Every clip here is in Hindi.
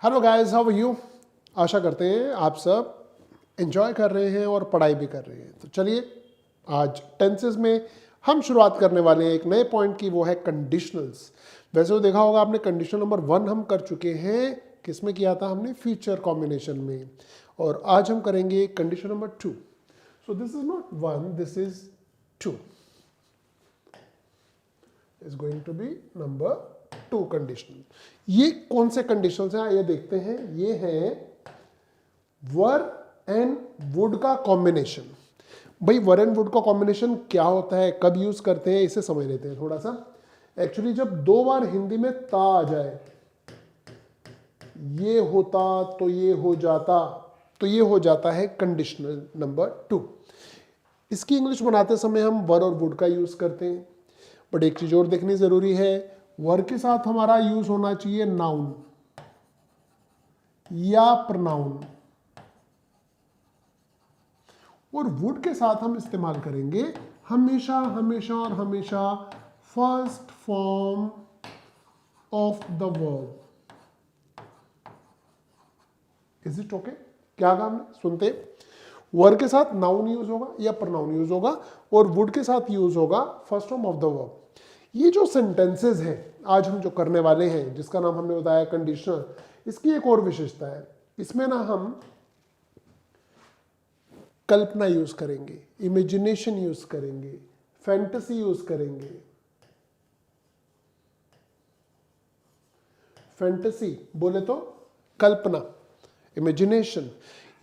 Hello guys, how are you. आशा करते हैं आप सब एंजॉय कर रहे हैं और पढ़ाई भी कर रहे हैं। तो चलिए आज टेंसेस में हम शुरुआत करने वाले हैं एक नए पॉइंट की, वो है कंडीशनल्स। वैसे तो देखा होगा आपने, कंडीशनल नंबर 1 हम कर चुके हैं। किस में किया था हमने? फ्यूचर कॉम्बिनेशन में। और आज हम करेंगे condition number 2। So this is not 1, this is 2 is going to be number 2 conditional. ये कौन से कंडीशनल्स हैं ये देखते हैं। ये है वर एंड वुड का कॉम्बिनेशन। भाई वर एंड वुड का कॉम्बिनेशन क्या होता है, कब यूज करते हैं, इसे समझ लेते हैं थोड़ा सा। एक्चुअली जब दो बार हिंदी में ता आ जाए, ये होता तो ये हो जाता, तो ये हो जाता है कंडीशनल नंबर 2। इसकी इंग्लिश बनाते समय हम वर और वुड का यूज करते हैं। बट एक चीज और देखनी जरूरी है, वर के साथ हमारा यूज होना चाहिए नाउन या प्रनाउन, और वुड के साथ हम इस्तेमाल करेंगे हमेशा हमेशा और हमेशा first form of the verb. Is it okay? क्या काम है, सुनते। वर के साथ नाउन यूज होगा या प्रनाउन यूज होगा, और वुड के साथ यूज होगा first form of the verb. ये जो सेंटेंसेस हैं आज हम जो करने वाले हैं, जिसका नाम हमने बताया कंडीशनल, इसकी एक और विशेषता है। इसमें ना हम कल्पना यूज करेंगे, इमेजिनेशन यूज करेंगे, फैंटेसी यूज करेंगे। फैंटेसी बोले तो कल्पना, इमेजिनेशन।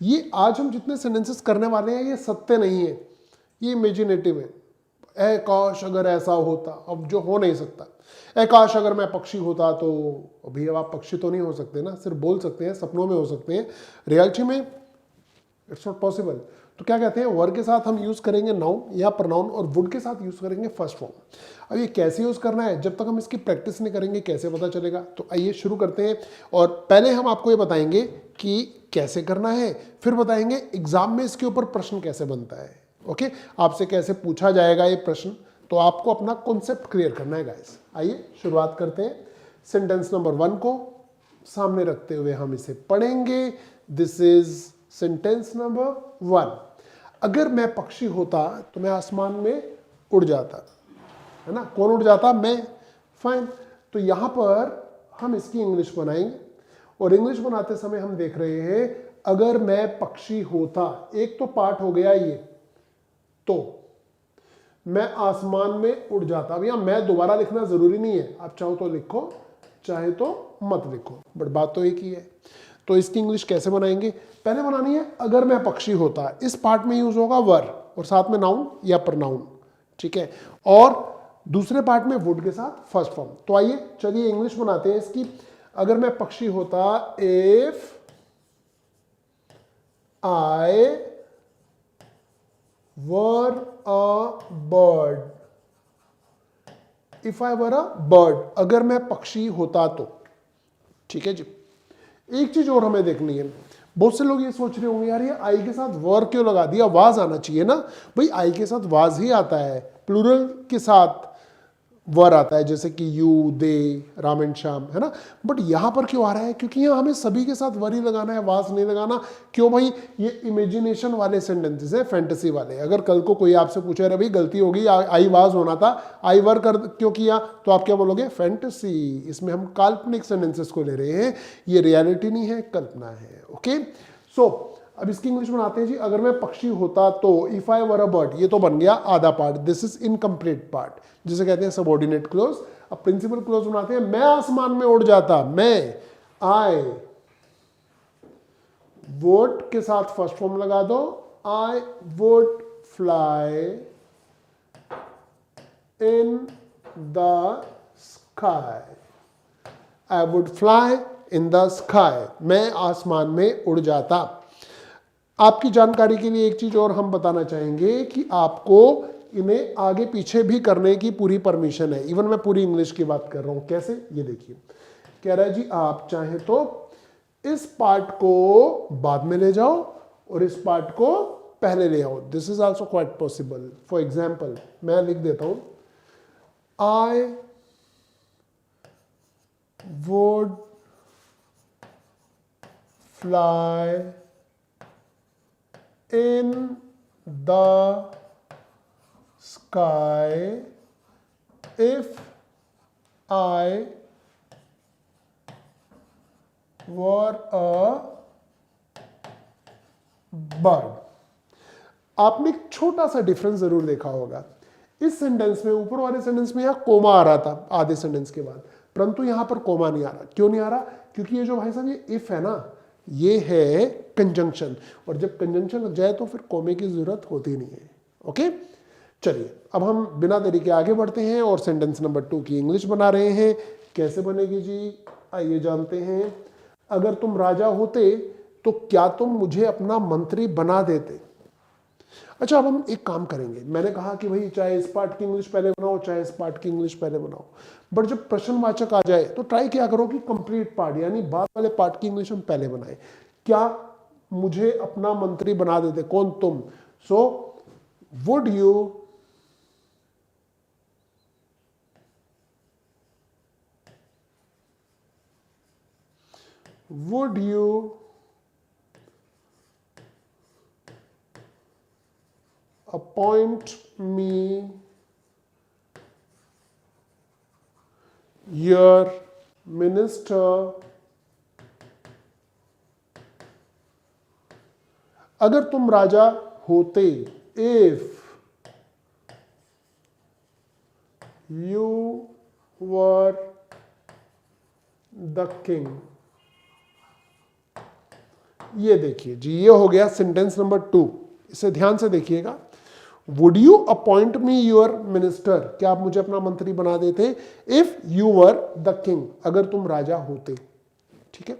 ये आज हम जितने सेंटेंसेस करने वाले हैं ये सत्य नहीं है, ये इमेजिनेटिव है। ए काश अगर ऐसा होता, अब जो हो नहीं सकता। ए काश अगर मैं पक्षी होता तो। अभी अब आप पक्षी तो नहीं हो सकते ना, सिर्फ बोल सकते हैं, सपनों में हो सकते हैं, रियलिटी में इट्स नॉट पॉसिबल। तो क्या कहते हैं, वर के साथ हम यूज करेंगे नाउन या प्रनाउन, और वुड के साथ यूज करेंगे फर्स्ट फॉर्म। अब ये कैसे यूज करना है, जब तक हम इसकी प्रैक्टिस नहीं करेंगे कैसे पता चलेगा। तो आइए शुरू करते हैं। और पहले हम आपको ये बताएंगे कि कैसे करना है, फिर बताएंगे एग्जाम में इसके ऊपर प्रश्न कैसे बनता है। ओके, आपसे कैसे पूछा जाएगा ये प्रश्न, तो आपको अपना कॉन्सेप्ट क्लियर करना है गाइस। आइए शुरुआत करते हैं। सेंटेंस नंबर 1 को सामने रखते हुए हम इसे पढ़ेंगे। This is sentence number 1। अगर मैं पक्षी होता तो मैं आसमान में उड़ जाता, है ना। कौन उड़ जाता? मैं। फाइन। तो यहां पर हम इसकी इंग्लिश बनाएंगे, और इंग्लिश बनाते समय हम देख रहे हैं अगर मैं पक्षी होता। एक तो पार्ट हो गया ये, तो मैं आसमान में उड़ जाता। अब यहां मैं दोबारा लिखना जरूरी नहीं है, आप चाहो तो लिखो चाहे तो मत लिखो, बट बात तो एक ही है। तो इसकी इंग्लिश कैसे बनाएंगे? पहले बनानी है अगर मैं पक्षी होता। इस पार्ट में यूज होगा वर और साथ में नाउन या प्रनाउन, ठीक है। और दूसरे पार्ट में वुड के साथ फर्स्ट फॉर्म। तो आइए चलिए इंग्लिश बनाते हैं इसकी। अगर मैं पक्षी होता, if I were a bird. If I were a bird, अगर मैं पक्षी होता तो। ठीक है जी। एक चीज और हमें देखनी है, बहुत से लोग ये सोच रहे होंगे यार ये आई के साथ वर क्यों लगा दिया, वाज आना चाहिए ना। भाई आई के साथ वाज ही आता है, प्लूरल के साथ वर आता है, जैसे कि you, they, Ram and Shyam, है ना। बट यहां पर क्यों आ रहा है? क्योंकि यहां हमें सभी के साथ वर ही लगाना है, वाज नहीं लगाना। क्यों भाई? ये इमेजिनेशन वाले सेंटेंसेस है, फैंटेसी वाले। अगर कल को कोई आपसे पूछे रहे भाई गलती हो गई, आई वाज होना था, आई वर कर क्यों किया, तो आप क्या बोलोगे? फैंटेसी। इसमें हम काल्पनिक सेंटेंसेस को ले रहे हैं, ये रियलिटी नहीं है, कल्पना है। ओके, सो अब इसकी इंग्लिश बनाते हैं जी। अगर मैं पक्षी होता तो, if I were a bird, ये तो बन गया आधा part, this is incomplete part, जिसे कहते हैं सबऑर्डिनेट क्लोज। अब प्रिंसिपल क्लोज बनाते हैं। मैं आसमान में उड़ जाता, मैं, आई वुड के साथ फर्स्ट फॉर्म लगा दो, I would fly in the sky. I would fly in the sky, मैं आसमान में उड़ जाता। आपकी जानकारी के लिए एक चीज और हम बताना चाहेंगे कि आपको इन्हें आगे पीछे भी करने की पूरी परमिशन है। इवन मैं पूरी इंग्लिश की बात कर रहा हूं। कैसे? ये देखिए, कह रहा है जी आप चाहे तो इस पार्ट को बाद में ले जाओ और इस पार्ट को पहले ले आओ। This is also quite possible. For example मैं लिख देता हूं, आई would fly in the sky if I were a bird। आपने एक छोटा सा डिफरेंस जरूर देखा होगा, इस सेंटेंस में, ऊपर वाले सेंटेंस में यहां कोमा आ रहा था आधे सेंटेंस के बाद, परंतु यहां पर कोमा नहीं आ रहा। क्यों नहीं आ रहा? क्योंकि ये जो भाई साहब ये इफ है ना, ये है कंजंक्शन, और जब कंजंक्शन लग जाए तो फिर कोमे की जरूरत होती नहीं है। ओके, चलिए अब हम बिना देरी के आगे बढ़ते हैं और सेंटेंस नंबर 2 की इंग्लिश बना रहे हैं। कैसे बनेगी जी, आइए जानते हैं। अगर तुम राजा होते तो क्या तुम मुझे अपना मंत्री बना देते? अच्छा, अब हम एक काम करेंगे। मैंने कहा कि भाई चाहे इस पार्ट की इंग्लिश पहले बनाओ, चाहे इस पार्ट की इंग्लिश पहले बनाओ, बट जब प्रश्नवाचक आ जाए तो ट्राई क्या करो कि कंप्लीट पार्ट यानी बाद वाले पार्ट की इंग्लिश हम पहले बनाए। क्या मुझे अपना मंत्री बना देते? कौन? तुम। So would you appoint me your minister? अगर तुम राजा होते, if you were the king। ये देखिए जी, ये हो गया सेंटेंस नंबर 2। इसे ध्यान से देखिएगा। Would you appoint me your minister? क्या आप मुझे अपना मंत्री बना देते? If you were the king, अगर तुम राजा होते। ठीक है,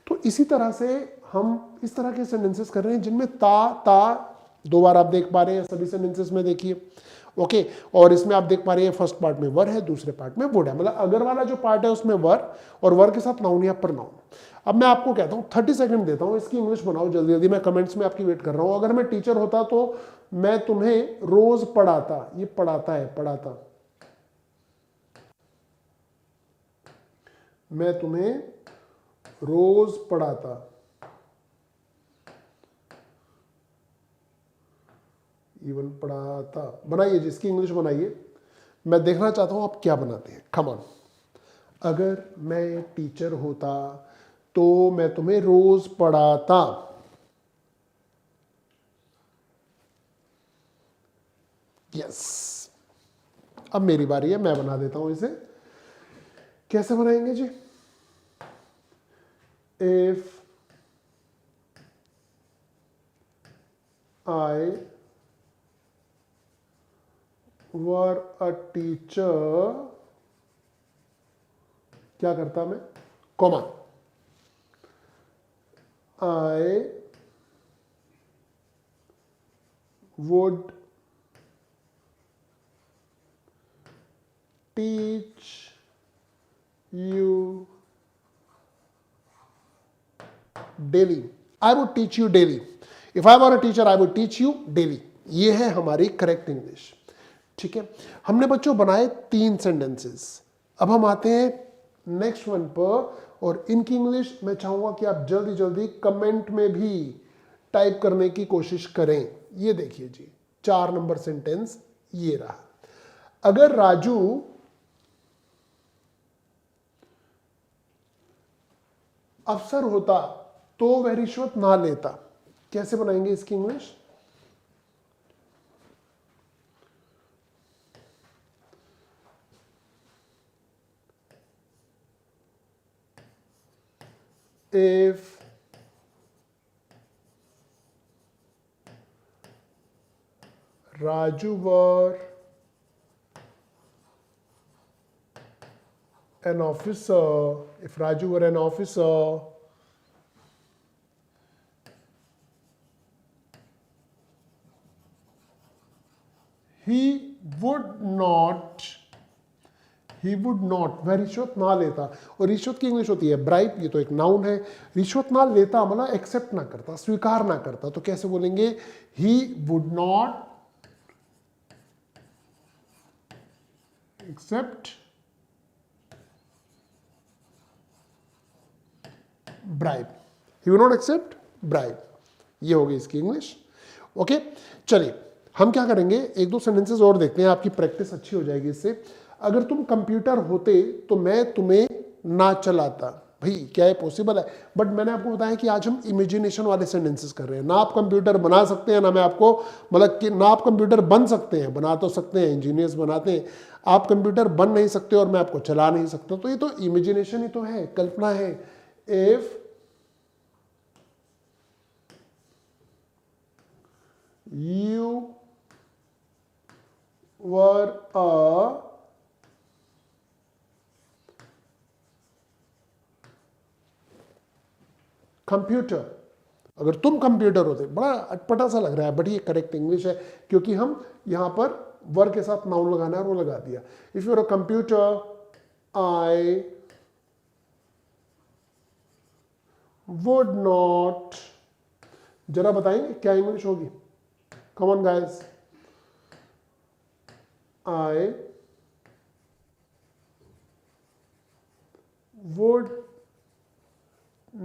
तो इसी तरह से हम इस तरह के सेंटेंसेस कर रहे हैं जिनमें ता दो बार आप देख पा रहे हैं सभी सेंटेंसेस में, देखिए। ओके, और इसमें आप देख पा रहे हैं फर्स्ट पार्ट में वर है, दूसरे पार्ट में वुड है, मतलब अगर वाला जो पार्ट है उसमें वर, और वर के साथ नाउन या प्रनाउन। अब मैं आपको कहता हूँ 30 सेकंड देता हूँ, इसकी इंग्लिश बनाओ जल्दी जल्दी, मैं कमेंट्स में आपकी वेट कर रहा हूँ। अगर मैं टीचर होता तो मैं तुम्हें रोज पढ़ाता। ये पढ़ाता है, पढ़ाता। मैं तुम्हें रोज पढ़ाता। इवन पढ़ाता। बनाइए जिसकी इंग्लिश बनाइए, मैं देखना चाहता हूं आप क्या बनाते हैं। Come on. अगर मैं टीचर होता तो मैं तुम्हें रोज पढ़ाता। यस, अब मेरी बारी है, मैं बना देता हूं इसे। कैसे बनाएंगे जी? If I were a teacher, क्या करता मैं? Comma, I would teach you daily. I would teach you daily. If I were a teacher I would teach you daily. ये है हमारी करेक्ट इंग्लिश। ठीक है, हमने बच्चों बनाए 3 सेंटेंसेस। अब हम आते हैं नेक्स्ट वन पर, और इनकी इंग्लिश मैं चाहूंगा कि आप जल्दी जल्दी कमेंट में भी टाइप करने की कोशिश करें। ये देखिए जी, 4 नंबर सेंटेंस ये रहा। अगर राजू अफसर होता तो वह रिश्वत ना लेता। कैसे बनाएंगे इसकी English? If Raju were an officer, if Raju were an officer, he would not, वह रिश्वत ना लेता। और रिश्वत की इंग्लिश होती है ब्राइब, ये तो एक नाउन है। रिश्वत ना लेता मतलब एक्सेप्ट ना करता, स्वीकार ना करता। तो कैसे बोलेंगे? He would not accept bribe. He will not accept bribe. ये होगी इसकी इंग्लिश। ओके, चलिए हम क्या करेंगे, एक दो सेंटेंसेस और देखते हैं, आपकी प्रैक्टिस अच्छी हो जाएगी इससे। अगर तुम कंप्यूटर होते तो मैं तुम्हें ना चलाता। भाई क्या ये पॉसिबल है? बट मैंने आपको बताया कि आज हम इमेजिनेशन वाले सेंटेंसेस कर रहे हैं। ना आप कंप्यूटर बना सकते हैं, ना मैं आपको मतलब कि ना आप कंप्यूटर बन सकते हैं, बना तो सकते हैं, इंजीनियर्स बनाते हैं। आप कंप्यूटर बन नहीं सकते और मैं आपको चला नहीं सकता। तो ये तो इमेजिनेशन ही तो है, कल्पना है। If you were a computer, अगर तुम कंप्यूटर होते, बड़ा अटपटा सा लग रहा है बट ये करेक्ट इंग्लिश है, क्योंकि हम यहां पर वर के साथ नाउन लगाना है और वो लगा दिया। If you are a computer I would not, जरा बताएंगे क्या इंग्लिश होगी? Come on guys. I would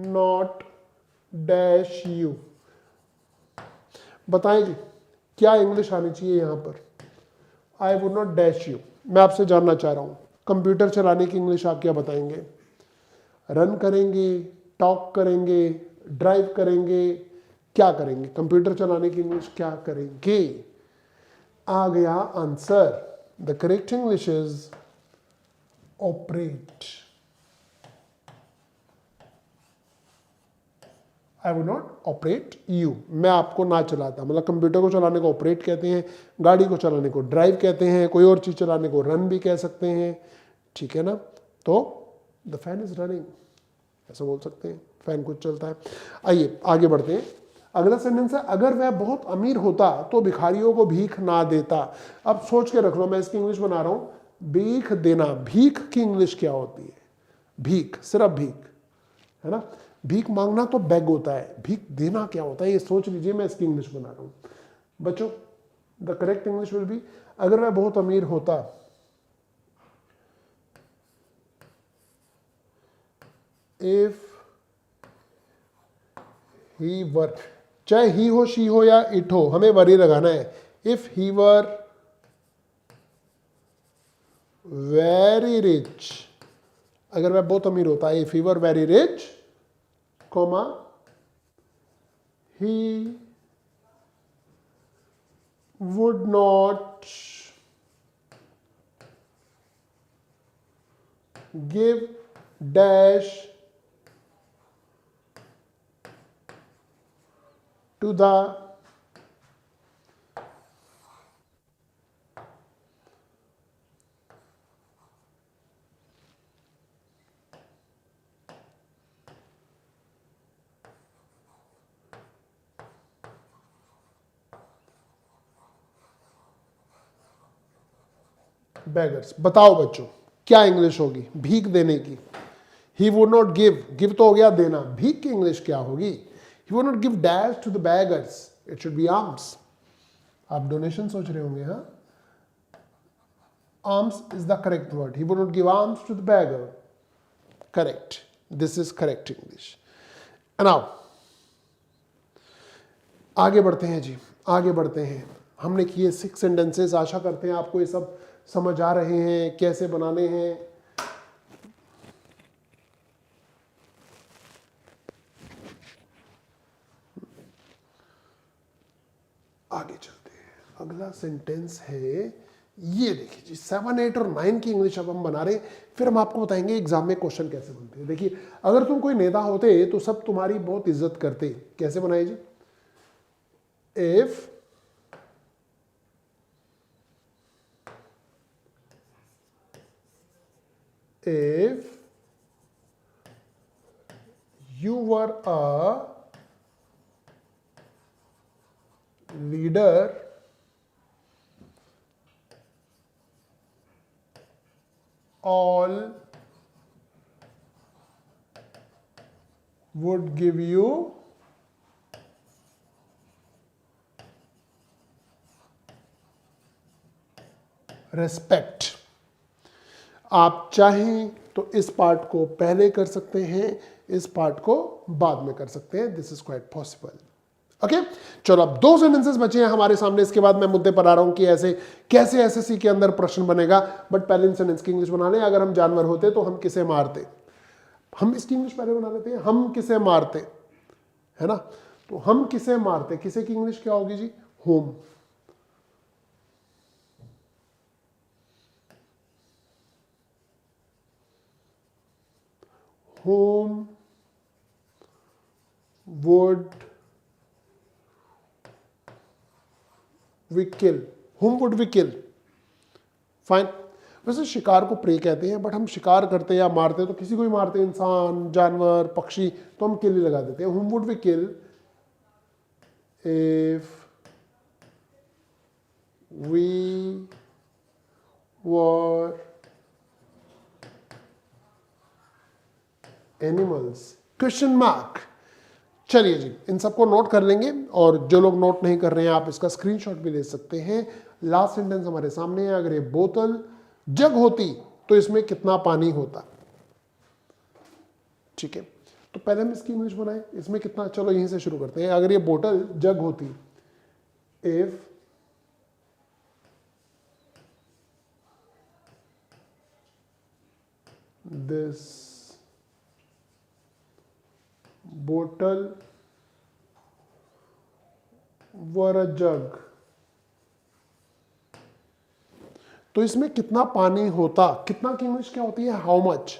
not dash you। बताएंगे क्या इंग्लिश आनी चाहिए यहां पर? I would not dash you। मैं आपसे जानना चाह रहा हूं, कंप्यूटर चलाने की इंग्लिश आप क्या बताएंगे? रन करेंगे, टॉक करेंगे, ड्राइव करेंगे, क्या करेंगे? कंप्यूटर चलाने की इंग्लिश क्या करेंगे? आ गया answer. The correct English is operate. I would not operate you. मैं आपको ना चलाता। मतलब कंप्यूटर को चलाने को ऑपरेट कहते हैं, गाड़ी को चलाने को ड्राइव कहते हैं, कोई और चीज चलाने को रन भी कह सकते हैं। ठीक है ना? तो द फैन इज रनिंग ऐसा बोल सकते हैं, फैन कुछ चलता है। आइए आगे बढ़ते हैं। अगला सेंटेंस है, अगर वह बहुत अमीर होता तो भिखारियों को भीख ना देता। अब सोच के रख लो, मैं इसकी इंग्लिश बना रहा हूं। भीख देना, भीख की इंग्लिश क्या होती है? भीख, सिर्फ भीख है ना। भीख मांगना तो बैग होता है, भीख देना क्या होता है ये सोच लीजिए। मैं इसकी इंग्लिश बना रहा हूं बच्चों। The correct English will be, अगर वह बहुत अमीर होता, इफ ही वर, चाहे ही हो, शी हो या इट हो, हमें वर ही लगाना है। If he were very rich, अगर वह बहुत अमीर होता है, if he were very rich, comma he would not give dash to the beggars। बताओ बच्चों क्या इंग्लिश होगी भीख देने की? he would not give, give तो हो गया देना, भीख की इंग्लिश क्या होगी? he would not give dash to the beggars, it should be alms। आप डोनेशन सोच रहे होंगे, हाँ? alms is the correct word। he would not give alms to the beggar। correct, this is correct English। now आगे बढ़ते हैं जी, आगे बढ़ते हैं। हमने किए 6 सेंटेंसेस। आशा करते हैं आपको ये सब समझ आ रहे हैं कैसे बनाने हैं। आगे चलते हैं। अगला सेंटेंस है, ये देखिए जी, 7, 8 और 9 की इंग्लिश अब हम बना रहे हैं। फिर हम आपको बताएंगे एग्जाम में क्वेश्चन कैसे बनते हैं। देखिए, अगर तुम कोई नेता होते तो सब तुम्हारी बहुत इज्जत करते। कैसे बनाए जी? If you were a leader, all would give you respect। आप चाहें तो इस पार्ट को पहले कर सकते हैं, इस पार्ट को बाद में कर सकते हैं, this is quite possible. Okay, चलो अब 2 सेंटेंसेस बचे हैं हमारे सामने, इसके बाद मैं मुद्दे पर आ रहा हूं कि ऐसे कैसे एसएससी के अंदर प्रश्न बनेगा। बट पहले इन सेंटेंस की इंग्लिश बना लें। अगर हम जानवर होते तो हम किसे मारते, हम इसकी इंग्लिश पहले बना लेते हैं, हम किसे मारते, है ना। तो हम किसे मारते, किसे की इंग्लिश क्या होगी जी, whom. Whom would we kill, whom would we kill? Fine. वैसे शिकार को प्रे कहते हैं, बट हम शिकार करते या मारते तो किसी को ही मारते, इंसान, जानवर, पक्षी, तो हम किल ही लगा देते हैं। whom would we kill if we were animals? Question mark. चलिए जी, इन सबको नोट कर लेंगे, और जो लोग नोट नहीं कर रहे हैं आप इसका स्क्रीनशॉट भी ले सकते हैं। लास्ट सेंटेंस हमारे सामने है, अगर ये बोतल जग होती तो इसमें कितना पानी होता। ठीक है, तो पहले हम इसकी इंग्लिश बनाए, इसमें कितना, चलो यहीं से शुरू करते हैं। अगर ये बोतल जग होती, इफ दिस बोतल वर अ जग, तो इसमें कितना पानी होता। कितना की इंग्लिश क्या होती है, हाउ मच।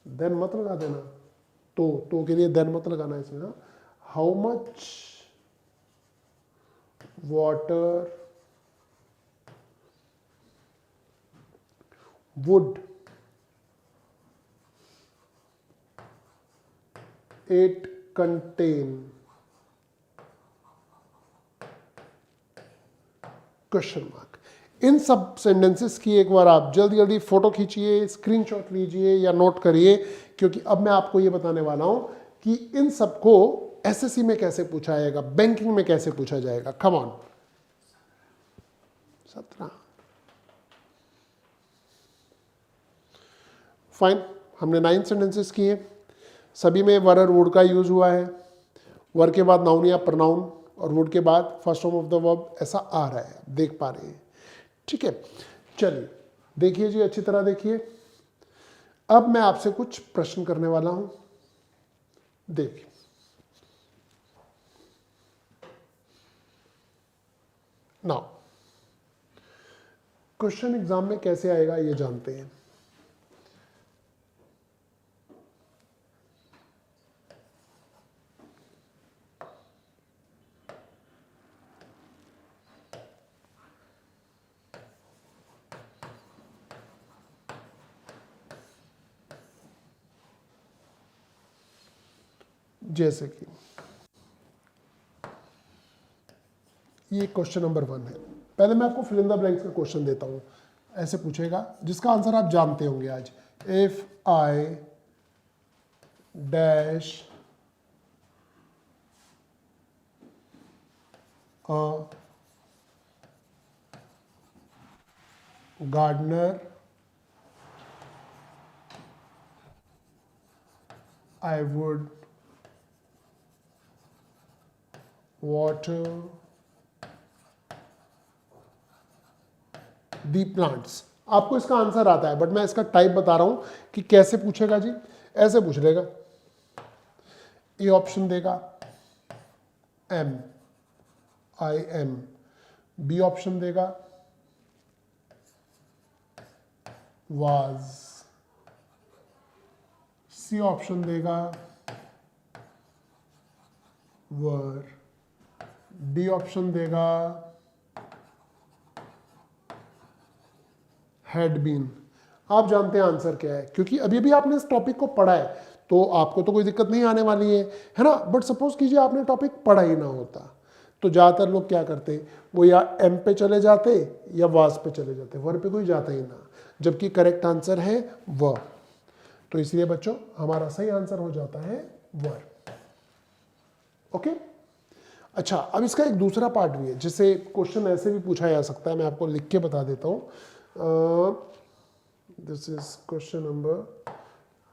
देन मत लगा देना, तो के लिए देन मत लगाना इसमें ना। How much water would it contain, question mark. इन सब सेंटेंसेस की एक बार आप जल्दी जल्दी फोटो खींचिए, स्क्रीनशॉट लीजिए या नोट करिए, क्योंकि अब मैं आपको ये बताने वाला हूं कि इन सबको एसएससी में कैसे पूछा जाएगा, बैंकिंग में कैसे पूछा जाएगा। Come on. 17 फाइन। हमने 9 सेंटेंसेस किए, सभी में वर और वुड का यूज हुआ है। वर के बाद नाउन या प्रनाउन, और वुड के बाद first form of the verb, ऐसा आ रहा है, देख पा रहे हैं। ठीक है, चलिए देखिए जी, अच्छी तरह देखिए। अब मैं आपसे कुछ प्रश्न करने वाला हूं, देखिए। नाउ क्वेश्चन एग्जाम में कैसे आएगा ये जानते हैं। जैसे कि ये क्वेश्चन नंबर 1 है। पहले मैं आपको फिल इन द ब्लैंक्स का क्वेश्चन देता हूं, ऐसे पूछेगा, जिसका आंसर आप जानते होंगे आज। If I dash a gardener I would water the plants। आपको इसका आंसर आता है, बट मैं इसका टाइप बता रहा हूं कि कैसे पूछेगा जी। ऐसे पूछ लेगा, ए ऑप्शन देगा MIM, बी ऑप्शन देगा was, सी ऑप्शन देगा वर, डी ऑप्शन देगा हैड बीन। आप जानते हैं आंसर क्या है, क्योंकि अभी भी आपने इस टॉपिक को पढ़ा है, तो आपको तो कोई दिक्कत नहीं आने वाली है ना। बट सपोज कीजिए आपने टॉपिक पढ़ा ही ना होता, तो ज़्यादातर लोग क्या करते, वो या एम पे चले जाते या वास पे चले जाते, वर पे कोई जाता ही ना, जबकि करेक्ट आंसर है व। तो इसलिए बच्चों हमारा सही आंसर हो जाता है वर। ओके, अच्छा, अब इसका एक दूसरा पार्ट भी है, जिसे क्वेश्चन ऐसे भी पूछा जा सकता है, मैं आपको लिख के बता देता हूं। This is question number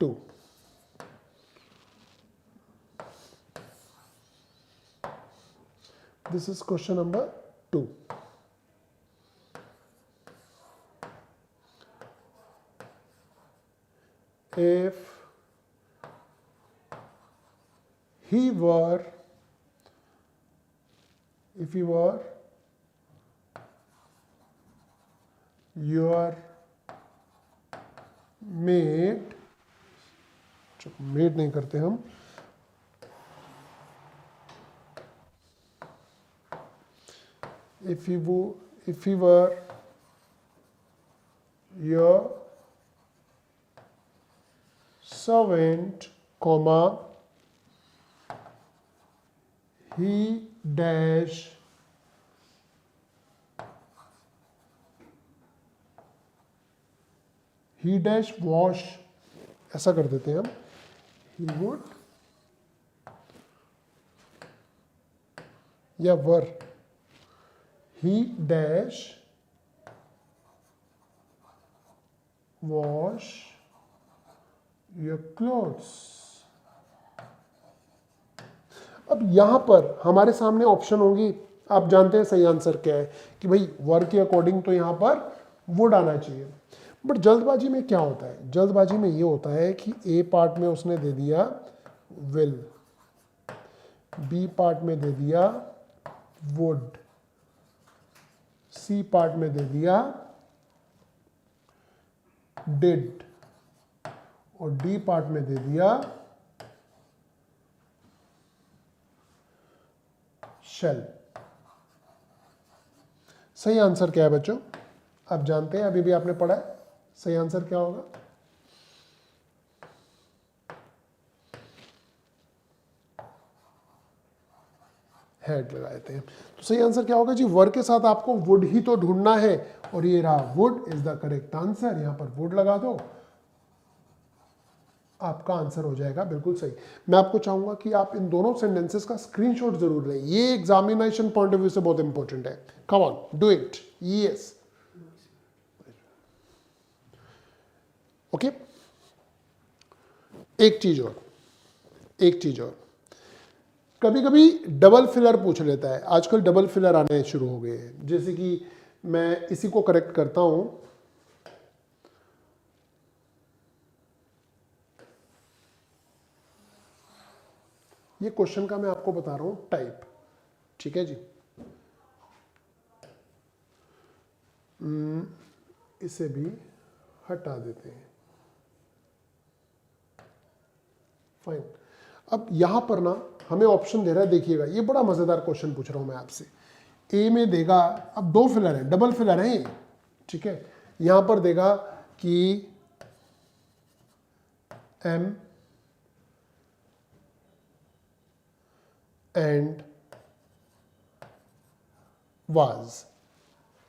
2. This is question number 2. If he were your maid, made नहीं करते हम, if he were your servant, comma, he dash wash, ऐसा कर देते हैं हम, he would या were, he dash wash your clothes. अब यहां पर हमारे सामने ऑप्शन होगी, आप जानते हैं सही आंसर क्या है कि भाई वर के अकॉर्डिंग तो यहां पर वुड आना चाहिए, बट जल्दबाजी में क्या होता है, जल्दबाजी में ये होता है कि ए पार्ट में उसने दे दिया विल, बी पार्ट में दे दिया वुड, सी पार्ट में दे दिया डिड, और डी पार्ट में दे दिया शेल. सही आंसर क्या है बच्चों, आप जानते हैं, अभी भी आपने पढ़ा है, सही आंसर क्या होगा? हेड लगाए थे. तो सही आंसर क्या होगा जी, वर के साथ आपको वुड ही तो ढूंढना है, और ये रहा would is the correct answer. यहां पर वुड लगा दो, आपका आंसर हो जाएगा बिल्कुल सही. मैं आपको चाहूंगा कि आप इन दोनों सेंटेंसेस का स्क्रीनशॉट जरूर लें, ये एग्जामिनेशन पॉइंट ऑफ व्यू से बहुत इंपॉर्टेंट है. Come on, do it. Yes, okay. एक चीज और, कभी कभी डबल फिलर पूछ लेता है. आजकल डबल फिलर आने शुरू हो गए हैं, जैसे कि मैं इसी को करेक्ट करता हूं. ये क्वेश्चन का मैं आपको बता रहा हूं टाइप, ठीक है जी. इसे भी हटा देते हैं. फाइन. अब यहां पर ना हमें ऑप्शन दे रहा है, देखिएगा ये बड़ा मजेदार क्वेश्चन पूछ रहा हूं मैं आपसे. ए में देगा, अब दो फिलर है, डबल फिलर है ये, ठीक है. यहां पर देगा कि एम एंड वाज.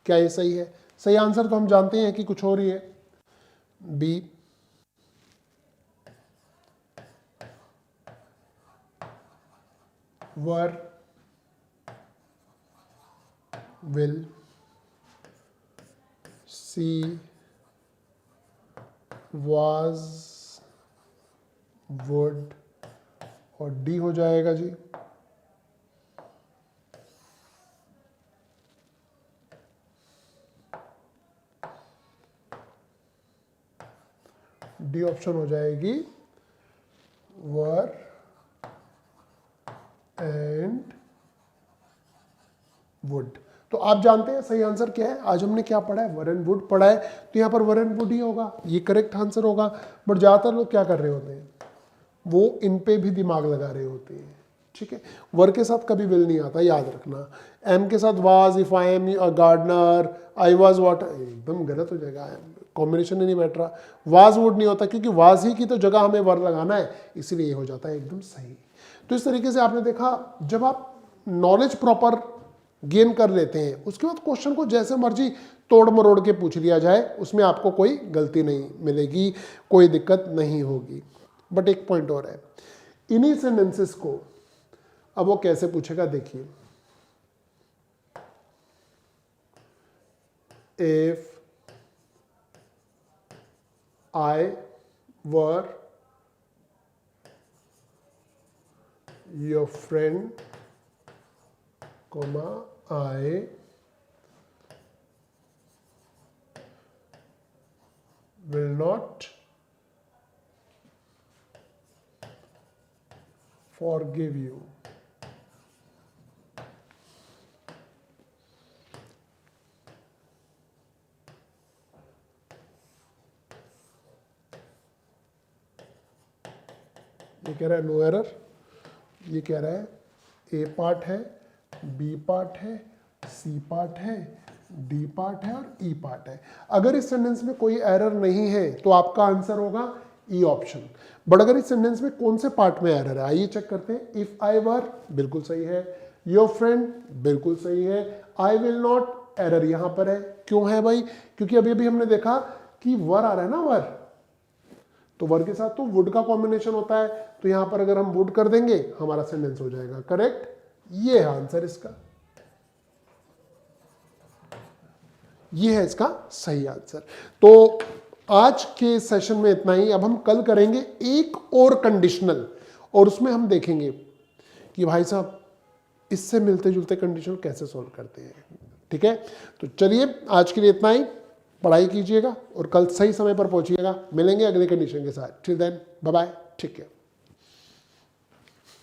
क्या ये सही है? सही आंसर तो हम जानते हैं कि कुछ और ही है. B were, will, C was, would, और डी हो जाएगा जी डी ऑप्शन हो जाएगी वर एंड वुड. तो आप जानते हैं सही आंसर क्या है. आज हमने क्या पढ़ा है, वर एंड वुड पढ़ा है, तो यहां पर वर एंड वुड ही होगा, ये करेक्ट आंसर होगा. बट ज्यादातर लोग क्या कर रहे होते हैं, वो इन पे भी दिमाग लगा रहे होते हैं, ठीक है. वर के साथ कभी विल नहीं आता, याद रखना. एम के साथ was, if I am a gardener, I was water, एकदम गलत हो जाएगा, कॉम्बिनेशन ही नहीं बैठ रहा. वाज वुड नहीं होता, क्योंकि वाज ही की तो जगह हमें वर लगाना है, इसीलिए ये हो जाता है एकदम सही. तो इस तरीके से आपने देखा, जब आप नॉलेज प्रॉपर गेन कर लेते हैं, उसके बाद क्वेश्चन को जैसे मर्जी तोड़ मरोड़ के पूछ लिया जाए, उसमें आपको कोई गलती नहीं मिलेगी, कोई दिक्कत नहीं होगी. बट एक पॉइंट और है, इन्हीं सेंटेंसेस को अब वो कैसे पूछेगा, देखिए. If I were your friend, comma, I will not forgive you. ये कह रहा है नो एरर, ये कह रहा है ए पार्ट है, बी पार्ट है, सी पार्ट है, डी पार्ट है और ई पार्ट है। अगर इस सेंटेंस में कोई एरर नहीं है तो आपका आंसर होगा ई ऑप्शन। बट अगर इस सेंटेंस में कौन से पार्ट में एरर है आइए चेक करते हैं। इफ आई वर बिल्कुल सही है, योर फ्रेंड बिल्कुल सही है, आई विल नॉट एरर यहां पर है। क्यों है भाई? क्योंकि अभी अभी हमने देखा कि वर आ रहा है ना, वर तो वर के साथ तो वुड का कॉम्बिनेशन होता है, तो यहां पर अगर हम वुड कर देंगे हमारा सेंटेंस हो जाएगा करेक्ट। ये है आंसर इसका, ये है इसका सही आंसर। तो आज के सेशन में इतना ही। अब हम कल करेंगे एक और कंडीशनल, और उसमें हम देखेंगे कि भाई साहब इससे मिलते जुलते कंडीशनल कैसे सॉल्व करते हैं। ठीक है, तो चलिए आज के लिए इतना ही। पढ़ाई कीजिएगा और कल सही समय पर पहुंचिएगा। मिलेंगे अगले कंडीशन के साथ। Till then bye bye, take care.